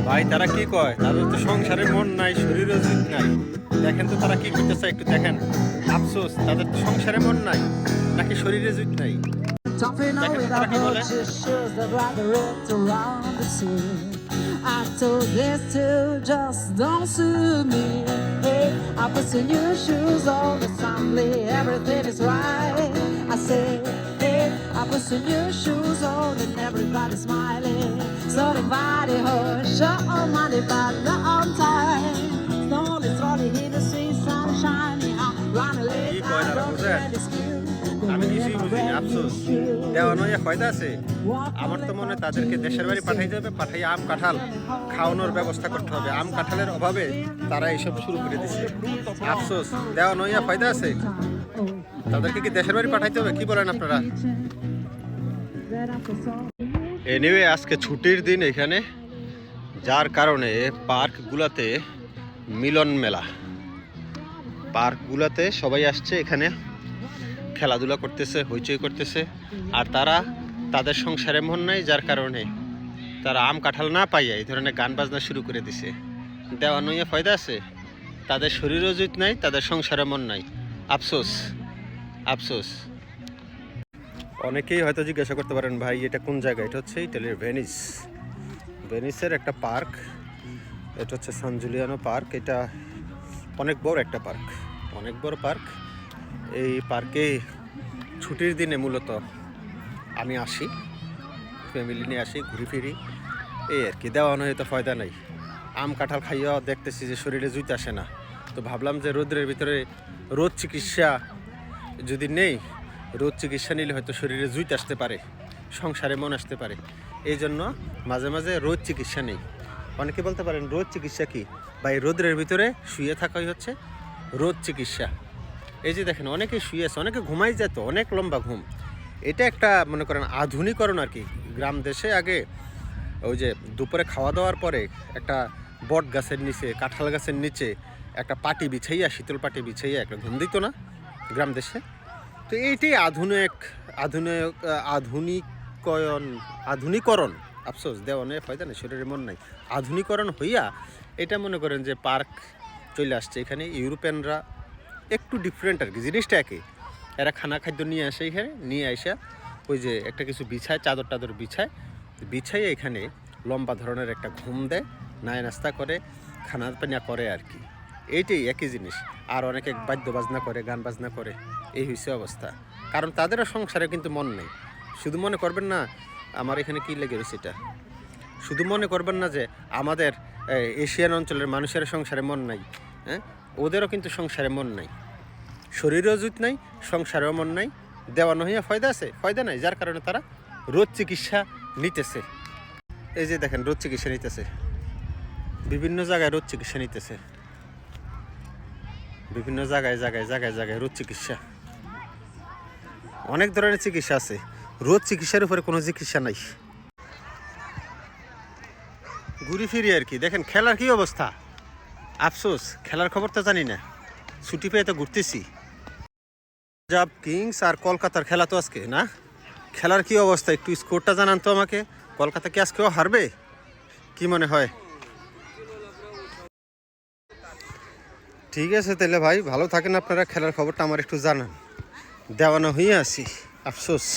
ভাই তারা কি কয়, তাদের তো সংসারে মন নাই, শরীরও জিত নাই। দেখেন তো তারা কি করতেছে, একটু দেখেন। আফসোস, তাদের তো সংসারে মন নাই নাকি শরীরে জিত নাই। Jumping দেখেন over তো the তারা কি boat, বলে। just shows the brother ripped around the sea. I told this to just don't sue me. Hey, I put some new shoes on the assembly, everything is right. I say, hey, I put some new shoes on and everybody's smiling. So everybody hush, on money, but not on time. Slowly hear the sweet sun shining. I run a কি late, কয় I তারা don't বুঝেন? get excuse. আমি কিছুই বুঝি না, আফসোস। দেওয়ানো ফায়দা আছে। আমার তো মনে হয় তাদেরকে দেশের বাড়ি পাঠাইতে হবে, পাঠাই আম কাঁঠাল খাওয়ানোর ব্যবস্থা করতে হবে। আম কাঁঠালের অভাবে তারা এইসব শুরু করে দিচ্ছে। আফসোস, দেওয়ানো ফায়দা আছে। তাদেরকে কি দেশের বাড়ি পাঠাইতে হবে, কি বলেন আপনারা? এনিওয়ে, আজকে ছুটির দিন এখানে, যার কারণে পার্কগুলাতে মিলন মেলা। পার্কগুলাতে সবাই আসছে, এখানে খেলাধুলা করতেছে, হইচই করতেছে। আর তারা তাদের সংসারে মন নাই, যার কারণে তারা আম কাঁঠাল না পাইয়া এই ধরনের গান বাজনা শুরু করে দিছে। দেওয়া নইয়া ফায়দা আছে, তাদের শরীরও জিত নাই, তাদের সংসারে মন নাই। আফসোস, আফসোস। অনেকেই হয়তো জিজ্ঞাসা করতে পারেন, ভাই এটা কোন জায়গা? এটা হচ্ছে ইটালির ভেনিস। ভেনিসের একটা পার্ক, এটা হচ্ছে সান জুলিয়ানো পার্ক। এটা অনেক বড় একটা পার্ক, অনেক বড় পার্ক। এই পার্কে ছুটির দিনে মূলত আমি আসি, ফ্যামিলি নিয়ে আসি, ঘুরি ফিরি, এই আর কি। দেওয়ানো হয়তো ফায়দা নাই। আম কাঁঠাল খাইয়াও দেখতেছি যে শরীরে জুইত আসে না। তো ভাবলাম যে রোদের ভিতরে রোদ চিকিৎসা যদি নেই, রোদ চিকিৎসা নিলে হয়তো শরীরে জুইত আসতে পারে, সংসারে মন আসতে পারে। এই জন্য মাঝে মাঝে রোদ চিকিৎসা নেই। অনেকে বলতে পারেন রোদ চিকিৎসা কি? বা এই রোদের ভিতরে শুয়ে থাকাই হচ্ছে রোদ চিকিৎসা। এই যে দেখেন, অনেকে শুয়ে আছে, অনেকে ঘুমাই যেত, অনেক লম্বা ঘুম। এটা একটা মনে করেন আধুনিকরণ আর কি। গ্রাম দেশে আগে ওই যে দুপুরে খাওয়া দাওয়ার পরে একটা বট গাছের নিচে, কাঁঠাল গাছের নিচে একটা পাটি বিছাইয়া, শীতল পাটি বিছাইয়া একটা ঘুম দিত না গ্রাম দেশে? তো এইটাই আধুনিকরণ। আফসোস, দেওয়া নেই ফায়দা নেই, শরীরে মন নাই। আধুনিকরণ হইয়া এটা মনে করেন যে পার্ক চলে আসছে এখানে। ইউরোপিয়ানরা একটু ডিফারেন্ট আর কি, জিনিসটা একই। এরা খাদ্য নিয়ে আসে এখানে, নিয়ে আসা ওই যে একটা কিছু বিছায়, চাদর টাদর বিছায় এখানে লম্বা ধরনের একটা ঘুম দেয়, নায় নাস্তা করে, খানা পানা করে আর কি। এইটাই একই জিনিস। আর অনেকে বাদ্য বাজনা করে, গান বাজনা করে, এই হয়েছে অবস্থা। কারণ তাদেরও সংসারে কিন্তু মন নেই। শুধু মনে করবেন না আমার এখানে কী লেগে রয়েছে, এটা শুধু মনে করবেন না যে আমাদের এশিয়ান অঞ্চলের মানুষের সংসারে মন নাই। হ্যাঁ, ওদেরও কিন্তু সংসারে মন নাই, শরীরেও জুত নাই, সংসারেও মন নাই। দেওয়ানো হইয়া ফায়দা আছে, ফায়দা নাই, যার কারণে তারা রোদ চিকিৎসা নিতেছে। এই যে দেখেন, রোদ চিকিৎসা নিতেছে, বিভিন্ন জায়গায় রোদ চিকিৎসা নিতেছে, বিভিন্ন জায়গায় রোদ চিকিৎসা। অনেক ধরনের চিকিৎসা আছে, রোদ চিকিৎসার উপরে কোনো চিকিৎসা নাই। ঘুরি ফিরি আর কি। দেখেন খেলার কি অবস্থা। আফসোস, খেলার খবর তো জানি না, ছুটি পেয়ে তো ঘুরতেছি। পাঞ্জাব কিংস আর কলকাতার খেলা তো আজকে না। খেলার কি অবস্থা একটু স্কোরটা জানান তো আমাকে। কলকাতা কি আজকেও হারবে, কি মনে হয়? ঠিক আছে তাহলে ভাই, ভালো থাকেন আপনারা, খেলার খবরটা আমার একটু জানান। দেওয়ানো হয়ে আছি, আফসোস।